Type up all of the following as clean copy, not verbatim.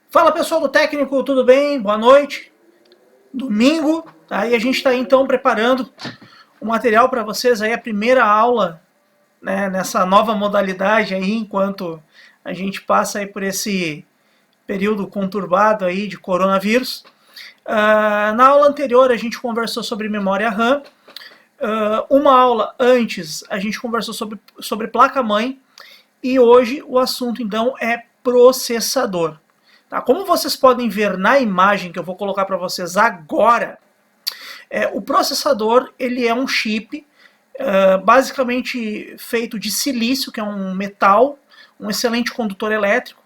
Fala pessoal do técnico, tudo bem? Boa noite. Domingo, tá? E a gente está então preparando o material para vocês aí, a primeira aula, né, nessa nova modalidade aí, enquanto a gente passa aí por esse período conturbado aí de coronavírus. Na aula anterior a gente conversou sobre memória RAM. Uma aula antes a gente conversou sobre placa-mãe. E hoje o assunto então é processador. Tá? Como vocês podem ver na imagem que eu vou colocar para vocês agora, o processador ele é um chip basicamente feito de silício, que é um metal, um excelente condutor elétrico,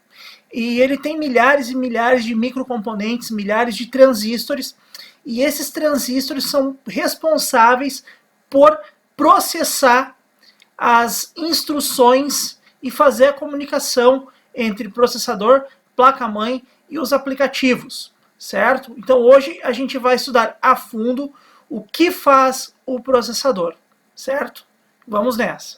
e ele tem milhares e milhares de microcomponentes, milhares de transistores, e esses transistores são responsáveis por processar as instruções e fazer a comunicação entre processador, placa-mãe e os aplicativos, certo? Então hoje a gente vai estudar a fundo o que faz o processador, certo? Vamos nessa.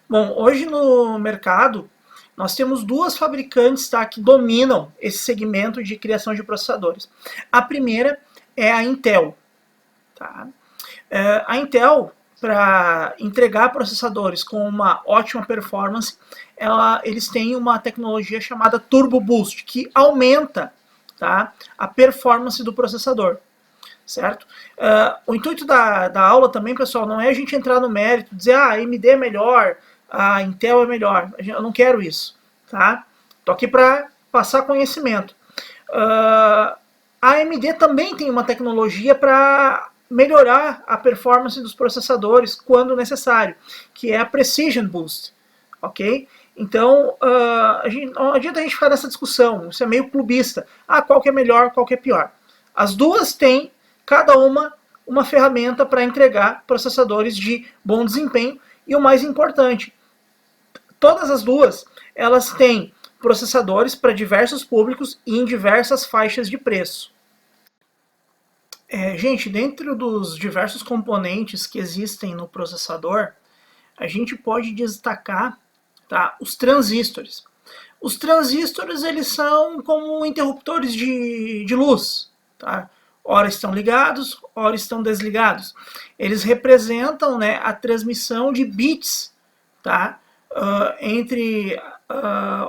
Bom, hoje no mercado nós temos duas fabricantes, tá, que dominam esse segmento de criação de processadores. A primeira é a Intel. Tá? A Intel, para entregar processadores com uma ótima performance, eles têm uma tecnologia chamada Turbo Boost, que aumenta, tá, a performance do processador, certo? O intuito da aula também, pessoal, não é a gente entrar no mérito, dizer a AMD é melhor, a Intel é melhor. Eu não quero isso, tá? Tô aqui para passar conhecimento. A AMD também tem uma tecnologia para melhorar a performance dos processadores quando necessário, que é a Precision Boost, ok? Então, não adianta a gente ficar nessa discussão, isso é meio clubista. Qual que é melhor, qual que é pior? As duas têm, cada uma ferramenta para entregar processadores de bom desempenho, e o mais importante, todas as duas, elas têm processadores para diversos públicos e em diversas faixas de preço. Gente, dentro dos diversos componentes que existem no processador, a gente pode destacar, tá, os transistores. Os transistores, eles são como interruptores de luz, tá? Ora estão ligados, ora estão desligados. Eles representam, né, a transmissão de bits, tá, entre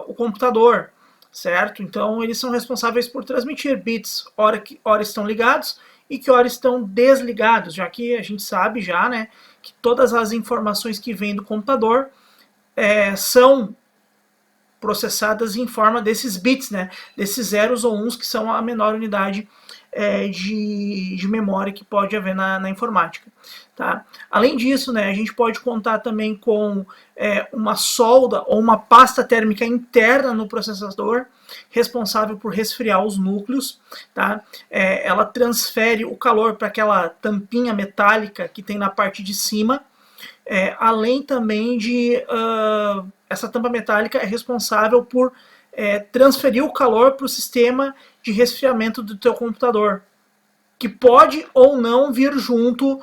o computador, certo? Então eles são responsáveis por transmitir bits, ora estão ligados e que ora estão desligados, já que a gente sabe já, né, que todas as informações que vêm do computador são processadas em forma desses bits, né, desses zeros ou uns, que são a menor unidade de memória que pode haver na informática. Tá? Além disso, né, a gente pode contar também com uma solda ou uma pasta térmica interna no processador, responsável por resfriar os núcleos. Tá? Ela transfere o calor para aquela tampinha metálica que tem na parte de cima, além também de essa tampa metálica é responsável por transferir o calor para o sistema de resfriamento do teu computador, que pode ou não vir junto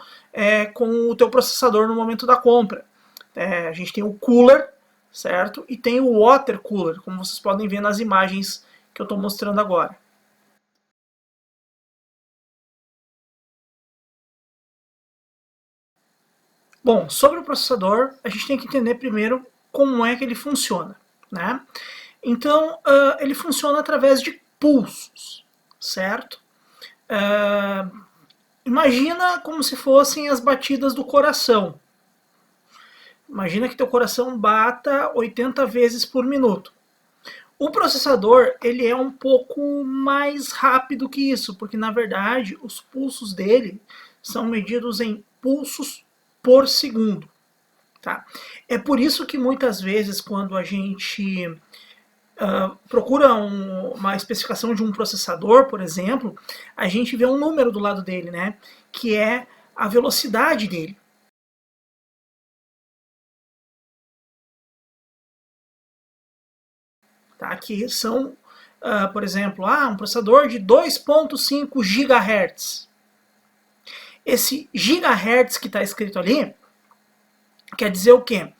com o teu processador no momento da compra. A gente tem o cooler, certo? E tem o water cooler, como vocês podem ver nas imagens que eu estou mostrando agora. Bom, sobre o processador, a gente tem que entender primeiro como é que ele funciona, né? Então, ele funciona através de pulsos, certo? Imagina como se fossem as batidas do coração. Imagina que teu coração bata 80 vezes por minuto. O processador, ele é um pouco mais rápido que isso, porque na verdade os pulsos dele são medidos em pulsos por segundo. Tá? É por isso que muitas vezes quando a gente procura uma especificação de um processador, por exemplo, a gente vê um número do lado dele, né? Que é a velocidade dele. Tá? Que são, por exemplo, um processador de 2.5 GHz. Esse gigahertz que está escrito ali quer dizer o quê?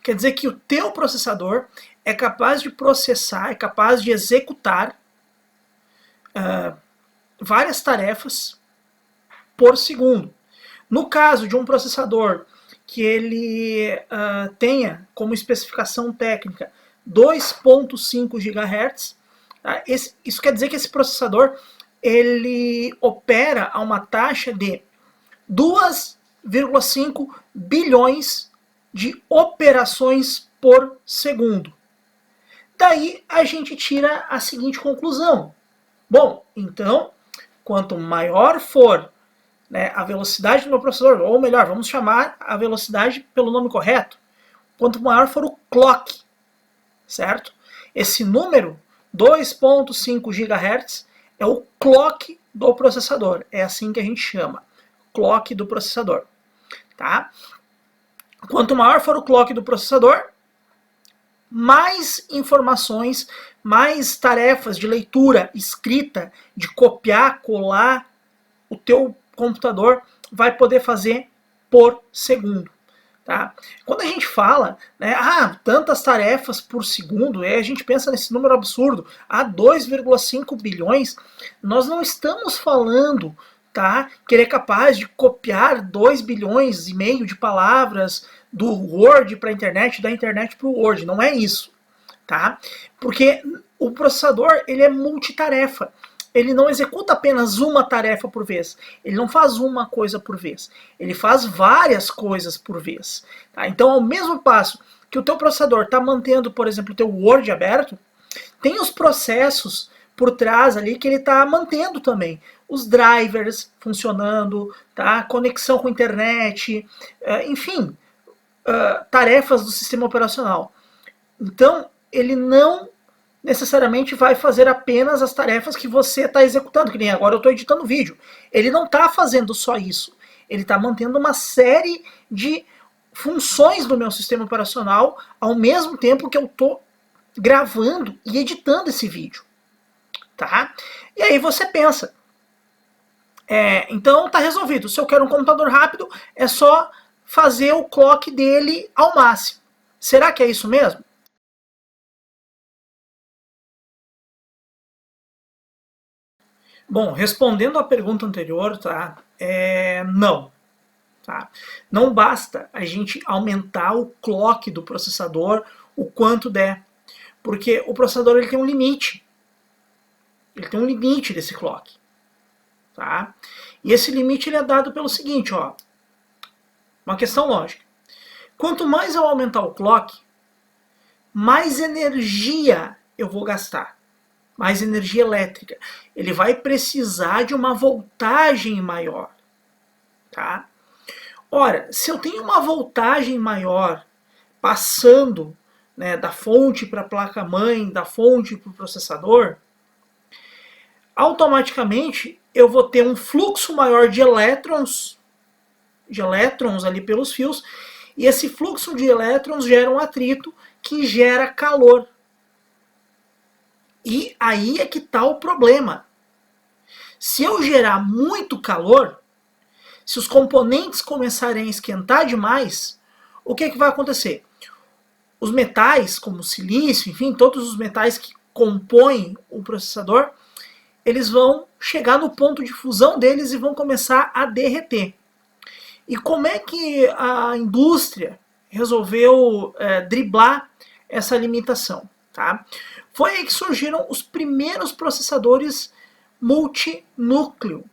Quer dizer que o teu processador é capaz de processar, é capaz de executar várias tarefas por segundo. No caso de um processador que ele tenha como especificação técnica 2.5 GHz, tá? Isso quer dizer que esse processador ele opera a uma taxa de 2,5 bilhões de operações por segundo. Daí a gente tira a seguinte conclusão. Bom, então, quanto maior for, né, a velocidade do meu processador, ou melhor, vamos chamar a velocidade pelo nome correto, quanto maior for o clock, certo? Esse número, 2.5 GHz, é o clock do processador. É assim que a gente chama, clock do processador. Tá? Quanto maior for o clock do processador, mais informações, mais tarefas de leitura, escrita, de copiar, colar, o teu computador vai poder fazer por segundo. Tá? Quando a gente fala, né, tantas tarefas por segundo, a gente pensa nesse número absurdo, 2,5 bilhões, nós não estamos falando, tá, que ele é capaz de copiar 2 bilhões e meio de palavras do Word para a internet, da internet para o Word, não é isso. Tá? Porque o processador ele é multitarefa. Ele não executa apenas uma tarefa por vez. Ele não faz uma coisa por vez. Ele faz várias coisas por vez. Tá? Então, ao mesmo passo que o teu processador está mantendo, por exemplo, o teu Word aberto, tem os processos por trás ali que ele está mantendo também. Os drivers funcionando, tá? Conexão com a internet, enfim, tarefas do sistema operacional. Então, ele não necessariamente vai fazer apenas as tarefas que você está executando, que nem agora eu estou editando vídeo. Ele não está fazendo só isso. Ele está mantendo uma série de funções do meu sistema operacional ao mesmo tempo que eu estou gravando e editando esse vídeo. Tá? E aí você pensa, então está resolvido. Se eu quero um computador rápido, é só fazer o clock dele ao máximo. Será que é isso mesmo? Bom, respondendo à pergunta anterior, tá? Não. Tá? Não basta a gente aumentar o clock do processador o quanto der, porque o processador ele tem um limite. Ele tem um limite desse clock. Tá? E esse limite ele é dado pelo seguinte, ó, uma questão lógica. Quanto mais eu aumentar o clock, mais energia eu vou gastar. Mais energia elétrica. Ele vai precisar de uma voltagem maior. Tá? Ora, se eu tenho uma voltagem maior passando, né, da fonte para a placa-mãe, da fonte para o processador, automaticamente eu vou ter um fluxo maior de elétrons ali pelos fios, e esse fluxo de elétrons gera um atrito que gera calor. E aí é que está o problema. Se eu gerar muito calor, se os componentes começarem a esquentar demais, o que vai acontecer? Os metais, como o silício, enfim, todos os metais que compõem o processador, eles vão chegar no ponto de fusão deles e vão começar a derreter. E como é que a indústria resolveu driblar essa limitação? Tá? Foi aí que surgiram os primeiros processadores multinúcleo.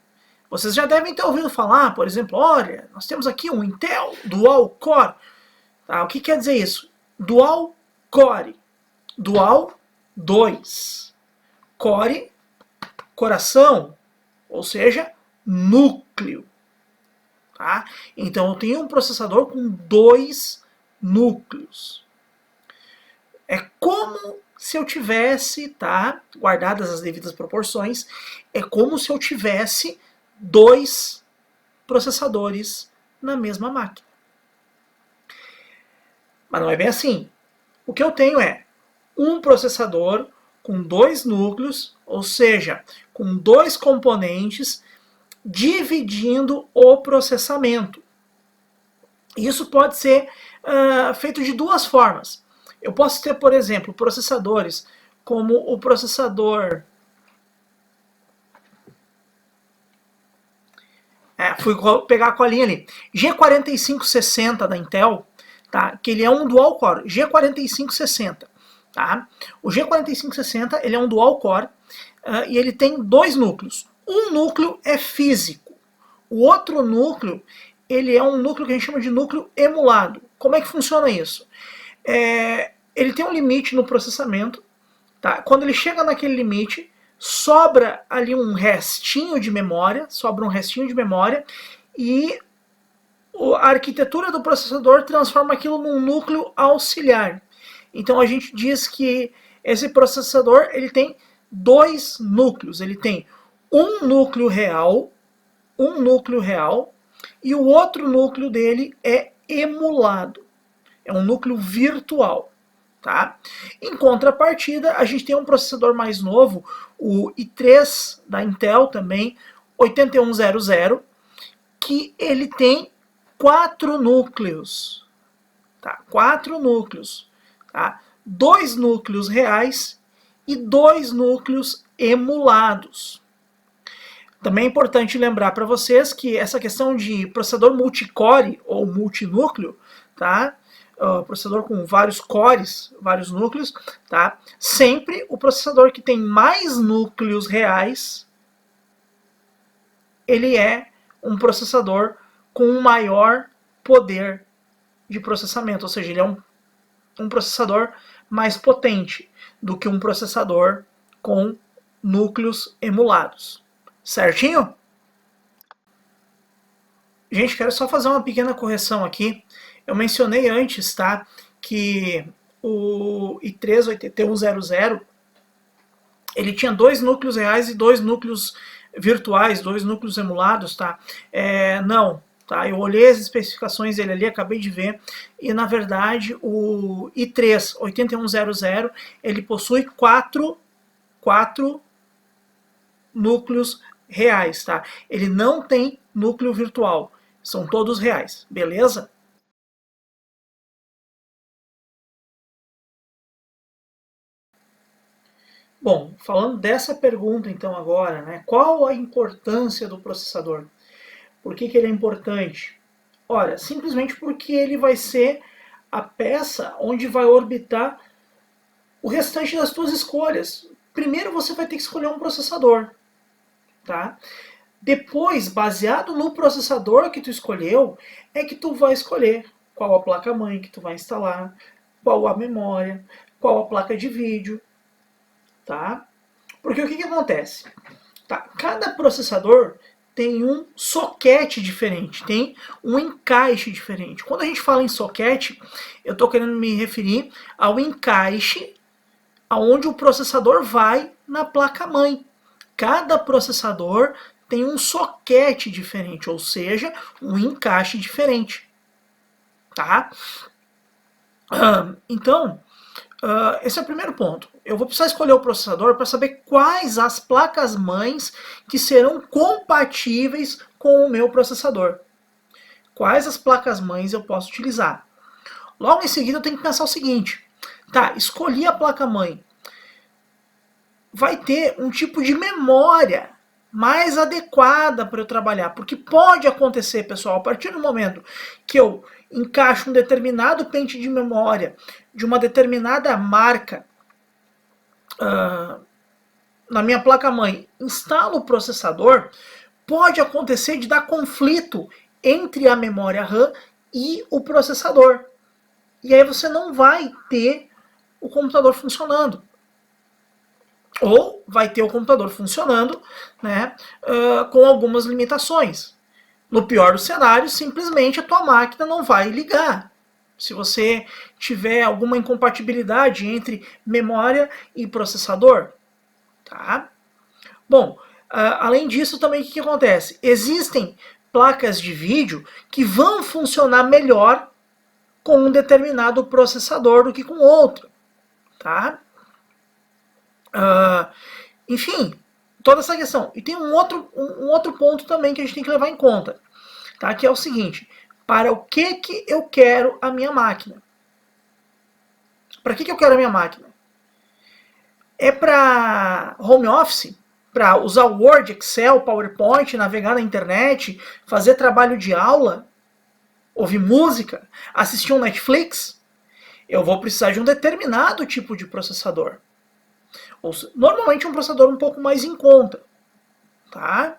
Vocês já devem ter ouvido falar, por exemplo, olha, nós temos aqui um Intel Dual Core. Tá? O que quer dizer isso? Dual Core. Dual 2. Core, coração, ou seja, núcleo. Tá? Então eu tenho um processador com 2 núcleos. É como se eu tivesse, tá, guardadas as devidas proporções, é como se eu tivesse 2 processadores na mesma máquina. Mas não é bem assim. O que eu tenho é um processador com 2 núcleos, ou seja, com 2 componentes dividindo o processamento. Isso pode ser feito de 2 formas. Eu posso ter, por exemplo, processadores como o processador... fui pegar a colinha ali. G4560 da Intel, tá? Que ele é um dual core. G4560. Tá? O G4560 ele é um dual core e ele tem dois núcleos. Um núcleo é físico. O outro núcleo ele é um núcleo que a gente chama de núcleo emulado. Como é que funciona isso? Ele tem um limite no processamento. Tá? Quando ele chega naquele limite, sobra ali um restinho de memória, e a arquitetura do processador transforma aquilo num núcleo auxiliar. Então a gente diz que esse processador ele tem dois núcleos. Ele tem um núcleo real, e o outro núcleo dele é emulado. É um núcleo virtual. Tá? Em contrapartida, a gente tem um processador mais novo, o i3 da Intel também, 8100, que ele tem 4 núcleos. Tá? 4 núcleos. Tá? 2 núcleos reais e 2 núcleos emulados. Também é importante lembrar para vocês que essa questão de processador multicore ou multinúcleo, tá? Processador com vários cores, vários núcleos, tá? Sempre o processador que tem mais núcleos reais, ele é um processador com um maior poder de processamento, ou seja, ele é um processador mais potente do que um processador com núcleos emulados. Certinho? Gente, quero só fazer uma pequena correção aqui. Eu mencionei antes, tá, que o i3 8100 ele tinha 2 núcleos reais e 2 núcleos virtuais, 2 núcleos emulados, tá? Não, tá? Eu olhei as especificações dele ali, acabei de ver, e na verdade o i3 8100 ele possui 4 núcleos reais, tá? Ele não tem núcleo virtual, são todos reais, beleza? Bom, falando dessa pergunta então agora, né, qual a importância do processador? Por que ele é importante? Olha, simplesmente porque ele vai ser a peça onde vai orbitar o restante das suas escolhas. Primeiro você vai ter que escolher um processador, tá? Depois, baseado no processador que tu escolheu, é que tu vai escolher qual a placa-mãe que tu vai instalar, qual a memória, qual a placa de vídeo, tá? Porque o que acontece? Tá? Cada processador tem um soquete diferente, tem um encaixe diferente. Quando a gente fala em soquete, eu estou querendo me referir ao encaixe aonde o processador vai na placa-mãe. Cada processador tem um soquete diferente, ou seja, um encaixe diferente. Tá? Então, esse é o primeiro ponto. Eu vou precisar escolher o processador para saber quais as placas-mães que serão compatíveis com o meu processador. Quais as placas-mães eu posso utilizar. Logo em seguida eu tenho que pensar o seguinte. Tá, escolhi a placa-mãe. Vai ter um tipo de memória mais adequada para eu trabalhar. Porque pode acontecer, pessoal, a partir do momento que eu encaixo um determinado pente de memória de uma determinada marca na minha placa-mãe, instalo o processador, pode acontecer de dar conflito entre a memória RAM e o processador. E aí você não vai ter o computador funcionando. Ou vai ter o computador funcionando, né, com algumas limitações. No pior dos cenários, simplesmente a tua máquina não vai ligar. Se você tiver alguma incompatibilidade entre memória e processador. Tá? Bom, além disso também o que acontece? Existem placas de vídeo que vão funcionar melhor com um determinado processador do que com outro. Tá? Enfim, toda essa questão. E tem um outro ponto também que a gente tem que levar em conta, tá? Que é o seguinte: para o que eu quero a minha máquina? Para que eu quero a minha máquina? É para home office? Para usar Word, Excel, PowerPoint, navegar na internet, fazer trabalho de aula, ouvir música, assistir um Netflix? Eu vou precisar de um determinado tipo de processador. Normalmente um processador um pouco mais em conta. Tá?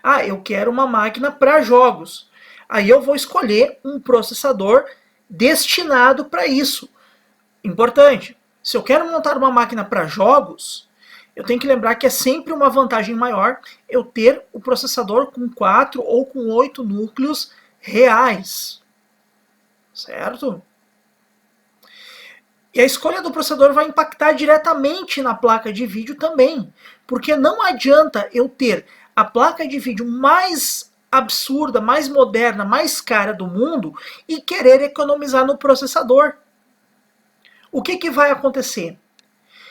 Ah, eu quero uma máquina para jogos. Aí eu vou escolher um processador destinado para isso. Importante, se eu quero montar uma máquina para jogos, eu tenho que lembrar que é sempre uma vantagem maior eu ter o processador com 4 ou com 8 núcleos reais. Certo? E a escolha do processador vai impactar diretamente na placa de vídeo também. Porque não adianta eu ter a placa de vídeo mais absurda, mais moderna, mais cara do mundo e querer economizar no processador. O que vai acontecer?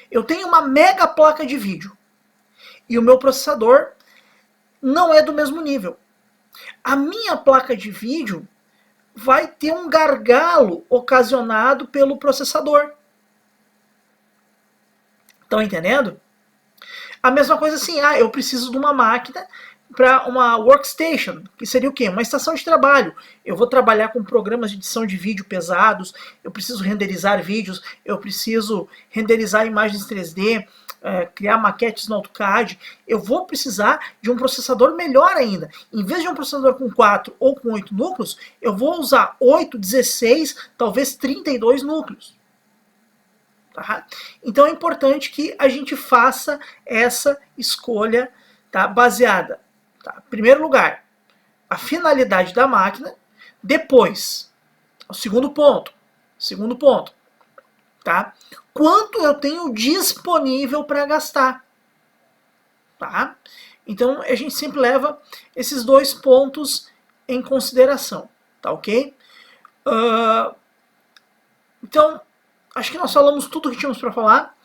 Eu tenho uma mega placa de vídeo e o meu processador não é do mesmo nível. A minha placa de vídeo vai ter um gargalo ocasionado pelo processador. Estão entendendo? A mesma coisa assim, eu preciso de uma máquina para uma workstation, que seria o quê? Uma estação de trabalho. Eu vou trabalhar com programas de edição de vídeo pesados, eu preciso renderizar vídeos, eu preciso renderizar imagens 3D, criar maquetes no AutoCAD. Eu vou precisar de um processador melhor ainda. Em vez de um processador com 4 ou com 8 núcleos, eu vou usar 8, 16, talvez 32 núcleos. Tá? Então é importante que a gente faça essa escolha, tá, baseada, tá, em primeiro lugar, a finalidade da máquina, depois, o segundo ponto, tá, quanto eu tenho disponível para gastar. Tá? Então a gente sempre leva esses dois pontos em consideração, tá ok? Então, acho que nós falamos tudo o que tínhamos para falar.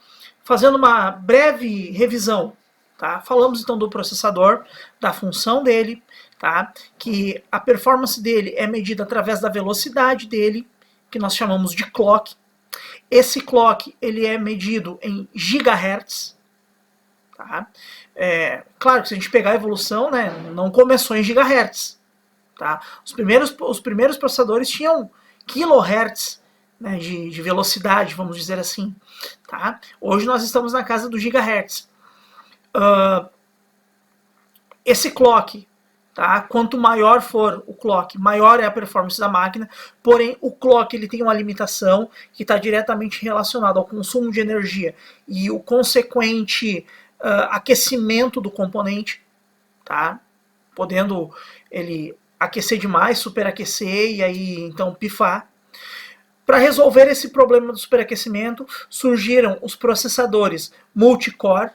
Fazendo uma breve revisão, tá? Falamos então do processador, da função dele, tá? Que a performance dele é medida através da velocidade dele, que nós chamamos de clock. Esse clock ele é medido em gigahertz. Tá? Claro que se a gente pegar a evolução, né, não começou em gigahertz. Tá? Os primeiros processadores tinham kilohertz, né, de velocidade, vamos dizer assim. Tá? Hoje nós estamos na casa do gigahertz. Esse clock, tá? Quanto maior for o clock, maior é a performance da máquina, porém o clock ele tem uma limitação que está diretamente relacionada ao consumo de energia e o consequente aquecimento do componente, tá? Podendo ele aquecer demais, superaquecer e aí então pifar. Para resolver esse problema do superaquecimento, surgiram os processadores multicore,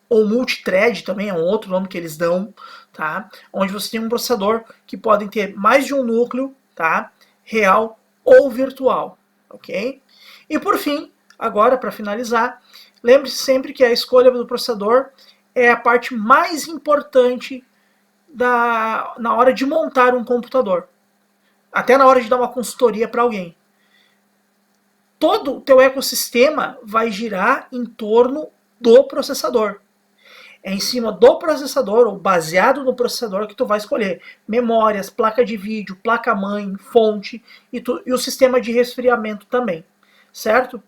ou multithread também é um outro nome que eles dão, tá? Onde você tem um processador que pode ter mais de um núcleo, tá? Real ou virtual, ok? E por fim, agora para finalizar, lembre-se sempre que a escolha do processador é a parte mais importante na hora de montar um computador. Até na hora de dar uma consultoria para alguém. Todo o teu ecossistema vai girar em torno do processador. É em cima do processador, ou baseado no processador, que tu vai escolher memórias, placa de vídeo, placa-mãe, fonte e o sistema de resfriamento também. Certo?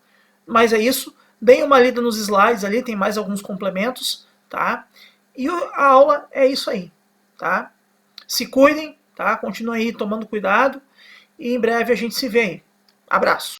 Mas é isso. Deem uma lida nos slides ali, tem mais alguns complementos. Tá? E a aula é isso aí. Tá? Se cuidem. Tá? Continue aí tomando cuidado e em breve a gente se vê. Abraço!